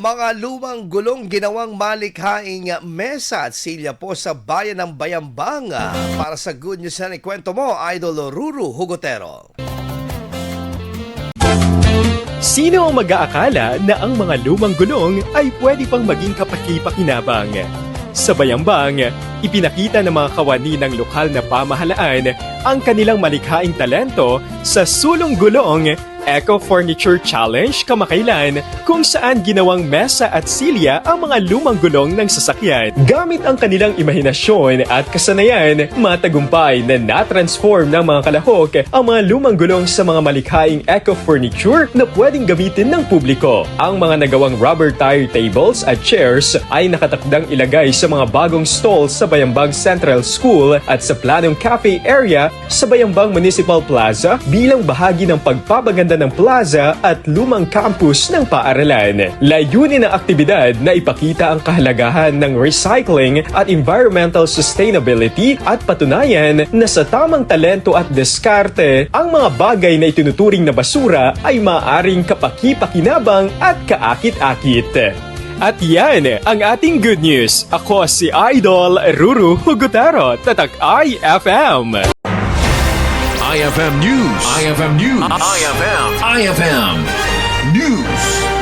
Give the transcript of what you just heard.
Mga lumang gulong ginawang malikhaing mesa at silya po sa bayan ng Bayambang. Para sa Good News na ikwento mo, Idol Ruru Hugotero. Sino ang mag-aakala na ang mga lumang gulong ay pwede pang maging kapaki-pakinabang? Sa Bayambang, ipinakita ng mga kawani ng lokal na pamahalaan ang kanilang malikhaing talento sa Sulong Gulong Eco Furniture Challenge kamakailan, kung saan ginawang mesa at silya ang mga lumang gulong ng sasakyan. Gamit ang kanilang imahinasyon at kasanayan, matagumpay na na-transform ng mga kalahok ang mga lumang gulong sa mga malikhaing eco furniture na pwedeng gamitin ng publiko. Ang mga nagawang rubber tire tables at chairs ay nakatakdang ilagay sa mga bagong stalls sa Bayambang Central School at sa Planong Cafe area sa Bayambang Municipal Plaza bilang bahagi ng pagpapaganda ng plaza at lumang campus ng paaralan. Layunin ng aktibidad na ipakita ang kahalagahan ng recycling at environmental sustainability at patunayan na sa tamang talento at diskarte, ang mga bagay na itinuturing na basura ay maaaring kapaki-pakinabang at kaakit-akit. At yan ang ating good news. Ako si Idol Ruru Hugotero, Tatak IFM. IFM News. IFM News. IFM News.